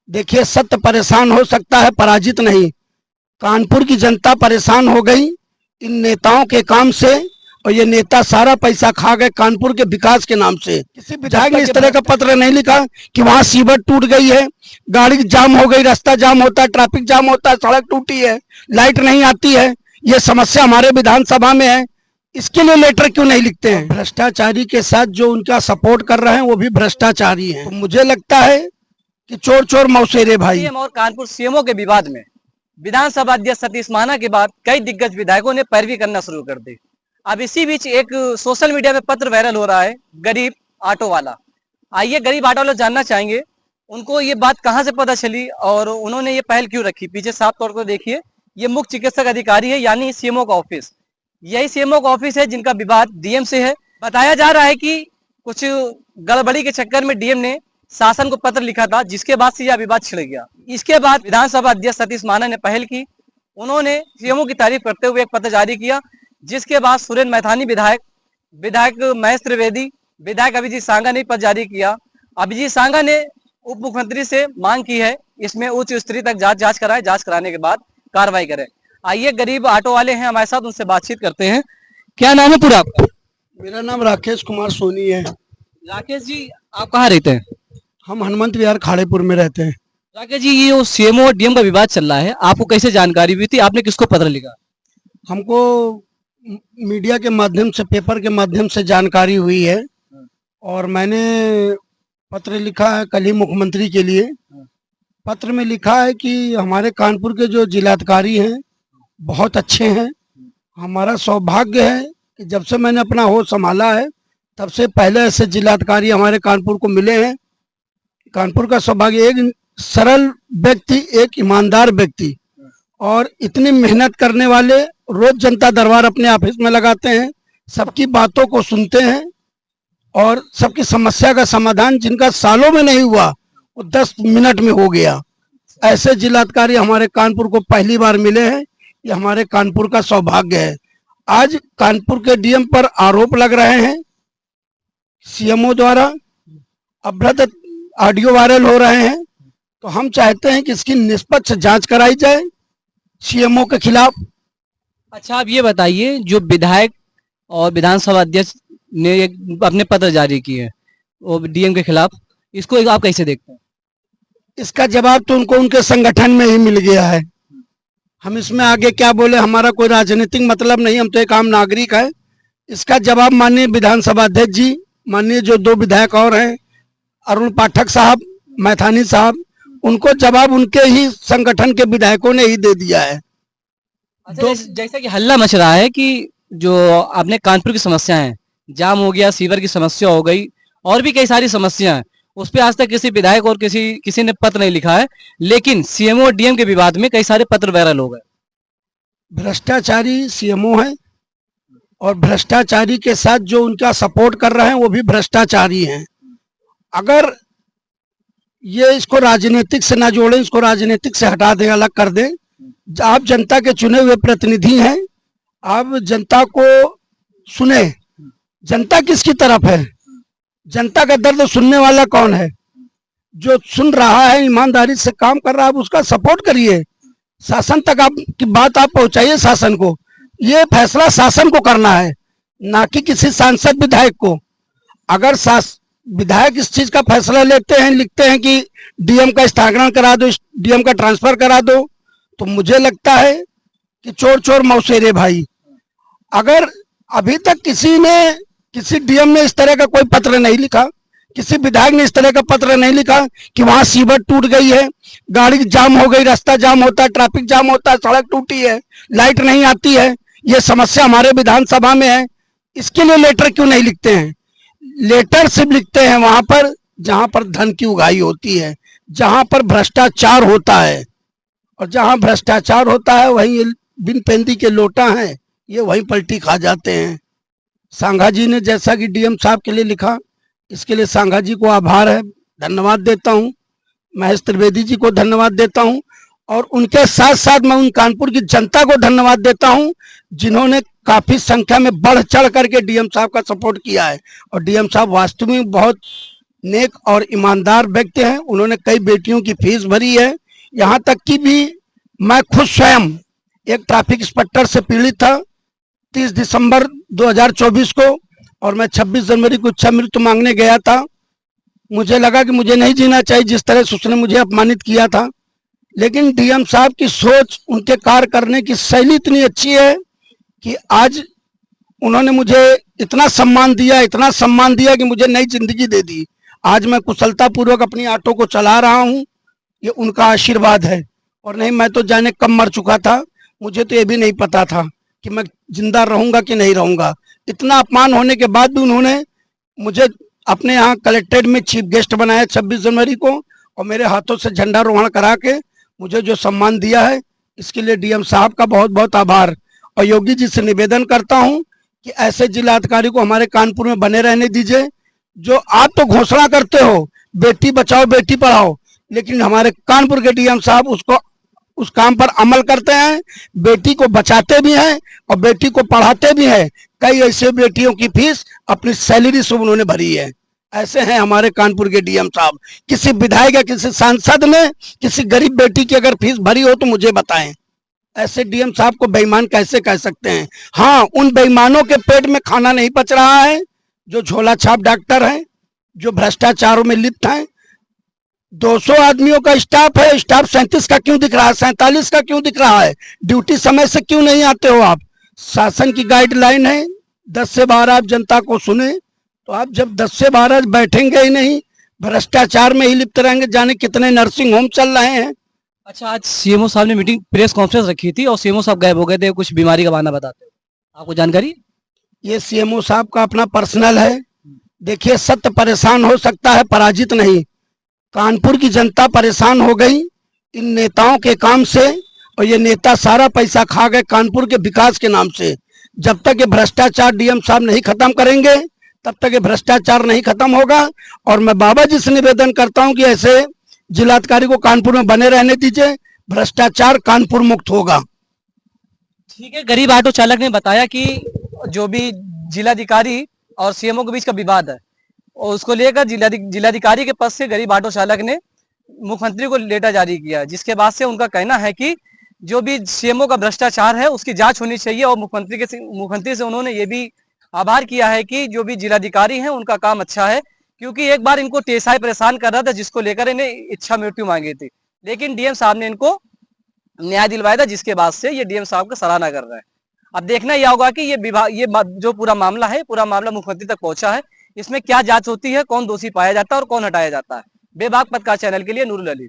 देखिए, सत्य परेशान हो सकता है, पराजित नहीं। कानपुर की जनता परेशान हो गई इन नेताओं के काम से, और ये नेता सारा पैसा खा गए कानपुर के विकास के नाम से। किसी विधायक ने इस तरह का पत्र नहीं लिखा कि वहां सीवर टूट गई है, गाड़ी जाम हो गई, रास्ता जाम होता है, ट्रैफिक जाम होता है, सड़क टूटी है, लाइट नहीं आती है, ये समस्या हमारे विधानसभा में है, इसके लिए लेटर क्यों नहीं लिखते हैं। भ्रष्टाचारी के साथ जो उनका सपोर्ट कर रहे हैं वो भी भ्रष्टाचारी हैं। तो मुझे लगता है कि चोर चोर मौसेरे भाई। और कानपुर सीएमओ के विवाद में विधानसभा अध्यक्ष सतीश महाना के बाद कई दिग्गज विधायकों ने पैरवी करना शुरू कर दी। अब इसी बीच एक सोशल मीडिया पे पत्र वायरल हो रहा है, गरीब ऑटो वाला। आइए गरीब ऑटो वाला जानना चाहेंगे उनको ये बात कहाँ से पता चली और उन्होंने ये पहल क्यों रखी। पीछे साफ तौर पर देखिए, ये मुख्य चिकित्सक अधिकारी है, यानी सीएमओ का ऑफिस। यही सीएमओ का ऑफिस है जिनका विवाद डीएम से है। बताया जा रहा है कि कुछ गड़बड़ी के चक्कर में डीएम ने शासन को पत्र लिखा था, जिसके बाद से यह विवाद छिड़ गया। इसके बाद विधानसभा अध्यक्ष सतीश महाना ने पहल की, उन्होंने सीएमओ की तारीफ करते हुए एक पत्र जारी किया, जिसके बाद सुरेंद्र मैथानी विधायक महेश त्रिवेदी, विधायक अभिजीत सांगा ने पत्र जारी किया। अभिजीत सांगा ने उप मुख्यमंत्री से मांग की है इसमें उच्च स्तरीय तक जांच कराए, जांच कराने के बाद कार्रवाई करें। आइए गरीब ऑटो वाले हैं हमारे साथ, उनसे बातचीत करते हैं। क्या नाम है पूरा आपका? मेरा नाम राकेश कुमार सोनी है। राकेश जी, आप कहाँ रहते हैं? हम हनुमंत विहार खाड़ेपुर में रहते हैं। राकेश जी, ये सीएमओ और डीएम का विवाद चल रहा है, आपको कैसे जानकारी हुई थी? आपने किसको पत्र लिखा? हमको मीडिया के माध्यम से, पेपर के माध्यम से जानकारी हुई है, और मैंने पत्र लिखा है कल ही मुख्यमंत्री के लिए। पत्र में लिखा है कि हमारे कानपुर के जो जिलाधिकारी हैं बहुत अच्छे हैं। हमारा सौभाग्य है कि जब से मैंने अपना होश संभाला है तब से पहले ऐसे जिलाधिकारी हमारे कानपुर को मिले हैं। कानपुर का सौभाग्य, एक सरल व्यक्ति, एक ईमानदार व्यक्ति, और इतनी मेहनत करने वाले, रोज जनता दरबार अपने ऑफिस में लगाते हैं, सबकी बातों को सुनते हैं और सबकी समस्या का समाधान जिनका सालों में नहीं हुआ वो 10 मिनट में हो गया। ऐसे जिलाधिकारी हमारे कानपुर को पहली बार मिले हैं, ये हमारे कानपुर का सौभाग्य है। आज कानपुर के डीएम पर आरोप लग रहे हैं सीएमओ द्वारा, अभद्र ऑडियो वायरल हो रहे हैं, तो हम चाहते हैं कि इसकी निष्पक्ष जांच कराई जाए सीएमओ के खिलाफ। अच्छा, आप ये बताइए, जो विधायक और विधानसभा अध्यक्ष ने अपने पत्र जारी किए और डीएम के खिलाफ, इसको आप कैसे देखते हैं? इसका जवाब तो उनको उनके संगठन में ही मिल गया है। हम इसमें आगे क्या बोले, हमारा कोई राजनीतिक मतलब नहीं, हम तो एक आम नागरिक है। इसका जवाब माननीय विधानसभा अध्यक्ष जी, माननीय जो 2 विधायक और हैं, अरुण पाठक साहब, मैथानी साहब, उनको जवाब उनके ही संगठन के विधायकों ने ही दे दिया है। अच्छा, जैसा कि हल्ला मच रहा है कि जो आपने कानपुर की समस्या है, जाम हो गया, सीवर की समस्या हो गई, और भी कई सारी समस्या है, उस पर आज तक किसी विधायक और किसी ने पत्र नहीं लिखा है, लेकिन सीएमओ और डीएम के विवाद में कई सारे पत्र वायरल हो गए। भ्रष्टाचारी सीएमओ है, और भ्रष्टाचारी के साथ जो उनका सपोर्ट कर रहे हैं वो भी भ्रष्टाचारी हैं। अगर ये इसको राजनीतिक से ना जोड़ें, इसको राजनीतिक से हटा दें, अलग कर दें। आप जनता के चुने हुए प्रतिनिधि हैं, आप जनता को सुने। जनता किसकी तरफ है? जनता का दर्द सुनने वाला कौन है? जो सुन रहा है, ईमानदारी से काम कर रहा है, आप उसका सपोर्ट करिए। शासन तक आपकी बात आप पहुंचाइए शासन को। ये फैसला शासन को करना है, ना कि किसी सांसद विधायक को। अगर विधायक इस चीज का फैसला लेते हैं, लिखते हैं कि डीएम का स्थानांतरण करा दो, डीएम का ट्रांसफर करा दो, तो मुझे लगता है कि चोर चोर मौसेरे भाई। अगर अभी तक किसी डीएम ने इस तरह का कोई पत्र नहीं लिखा, किसी विधायक ने इस तरह का पत्र नहीं लिखा कि वहां सीवर टूट गई है, गाड़ी जाम हो गई, रास्ता जाम होता है, ट्रैफिक जाम होता है, सड़क टूटी है, लाइट नहीं आती है, ये समस्या हमारे विधानसभा में है, इसके लिए लेटर क्यों नहीं लिखते हैं? लेटर सिर्फ लिखते हैं वहां पर जहां पर धन की उगाही होती है, जहां पर भ्रष्टाचार होता है, और जहां भ्रष्टाचार होता है वहीं बिन पेंदी के लोटा हैं, ये वहीं पलटी खा जाते हैं। सांघा जी ने जैसा कि डीएम साहब के लिए लिखा, इसके लिए सांघा जी को आभार है, धन्यवाद देता हूं। महेश त्रिवेदी जी को धन्यवाद देता हूं, और उनके साथ साथ मैं उन कानपुर की जनता को धन्यवाद देता हूं जिन्होंने काफी संख्या में बढ़ चढ़ करके डीएम साहब का सपोर्ट किया है। और डीएम साहब वास्तव में बहुत नेक और ईमानदार व्यक्ति हैं। उन्होंने कई बेटियों की फीस भरी है। यहाँ तक कि भी मैं खुद स्वयं एक ट्रैफिक इंस्पेक्टर से पीड़ित था 30 दिसंबर 2024 को, और मैं 26 जनवरी को इच्छा मृत्यु मांगने गया था। मुझे लगा कि मुझे नहीं जीना चाहिए जिस तरह से उसने मुझे अपमानित किया था, लेकिन डीएम साहब की सोच, उनके कार्य करने की शैली इतनी अच्छी है कि आज उन्होंने मुझे इतना सम्मान दिया कि मुझे नई जिंदगी दे दी। आज मैं कुशलता पूर्वक अपनी ऑटो को चला रहा हूँ, ये उनका आशीर्वाद है। और नहीं, मैं तो जाने कब मर चुका था, मुझे तो ये भी नहीं पता था कि मैं जिंदा रहूंगा कि नहीं रहूंगा। इतना अपमान होने के बाद भी उन्होंने मुझे अपने यहाँ कलेक्ट्रेट में चीफ गेस्ट बनाया 26 जनवरी को, और मेरे हाथों से झंडारोहण करा के मुझे जो सम्मान दिया है, इसके लिए डीएम साहब का बहुत बहुत आभार। और योगी जी से निवेदन करता हूं कि ऐसे जिलाधिकारी को हमारे कानपुर में बने रहने दीजिए। जो आप तो घोषणा करते हो बेटी बचाओ बेटी पढ़ाओ, लेकिन हमारे कानपुर के डीएम साहब उस काम पर अमल करते हैं, बेटी को बचाते भी हैं और बेटी को पढ़ाते भी हैं। कई ऐसे बेटियों की फीस अपनी सैलरी से उन्होंने भरी है। ऐसे हैं हमारे कानपुर के डीएम साहब। किसी विधायक या किसी सांसद ने किसी गरीब बेटी की अगर फीस भरी हो तो मुझे बताएं। ऐसे डीएम साहब को बेईमान कैसे कह सकते हैं? हाँ, उन बेईमानों के पेट में खाना नहीं पच रहा है जो झोला छाप डॉक्टर हैं, जो भ्रष्टाचारों में लिप्त हैं। 200 आदमियों का स्टाफ है, स्टाफ 37 का क्यों दिख रहा है, 47 का क्यों दिख रहा है? ड्यूटी समय से क्यों नहीं आते हो आप? शासन की गाइडलाइन है 10 से 12 आप जनता को सुने, तो आप जब 10 से 12 बैठेंगे ही नहीं, भ्रष्टाचार में ही लिप्त रहेंगे। जाने कितने नर्सिंग होम चल रहे हैं। अच्छा, आज सीएमओ साहब ने मीटिंग प्रेस कॉन्फ्रेंस रखी थी और सीएमओ साहब गायब हो गए थे, कुछ बीमारी का बहाना बताते हो, आपको जानकारी? ये सीएमओ साहब का अपना पर्सनल है। देखिए, सत्य परेशान हो सकता है, पराजित नहीं। कानपुर की जनता परेशान हो गई इन नेताओं के काम से, और ये नेता सारा पैसा खा गए कानपुर के विकास के नाम से। जब तक ये भ्रष्टाचार डीएम साहब नहीं खत्म करेंगे, तब तक ये भ्रष्टाचार नहीं खत्म होगा। और मैं बाबा जी से निवेदन करता हूं कि ऐसे जिलाधिकारी को कानपुर में बने रहने दीजिए, भ्रष्टाचार कानपुर मुक्त होगा। ठीक है, गरीब ऑटो चालक ने बताया कि जो भी जिलाधिकारी और सीएमओ के बीच का विवाद है, और उसको लेकर जिलाधिकारी के पद से गरीब ऑटो चालक ने मुख्यमंत्री को लेटर जारी किया, जिसके बाद से उनका कहना है कि जो भी सीएमओ का भ्रष्टाचार है उसकी जांच होनी चाहिए। और मुख्यमंत्री से उन्होंने ये भी आभार किया है कि जो भी जिलाधिकारी हैं उनका काम अच्छा है, क्योंकि एक बार इनको टीएसआई परेशान कर रहा था, जिसको लेकर इन्हें इच्छा मृत्यु मांगी थी, लेकिन डीएम साहब ने इनको न्याय दिलवाया था, जिसके बाद से ये डीएम साहब का सराहना कर रहे हैं। अब देखना यह होगा कि ये जो पूरा मामला है, पूरा मामला मुख्यमंत्री तक पहुंचा है, इसमें क्या जांच होती है, कौन दोषी पाया जाता है और कौन हटाया जाता है। बेबाक पत्रकार चैनल के लिए नूरुल अली।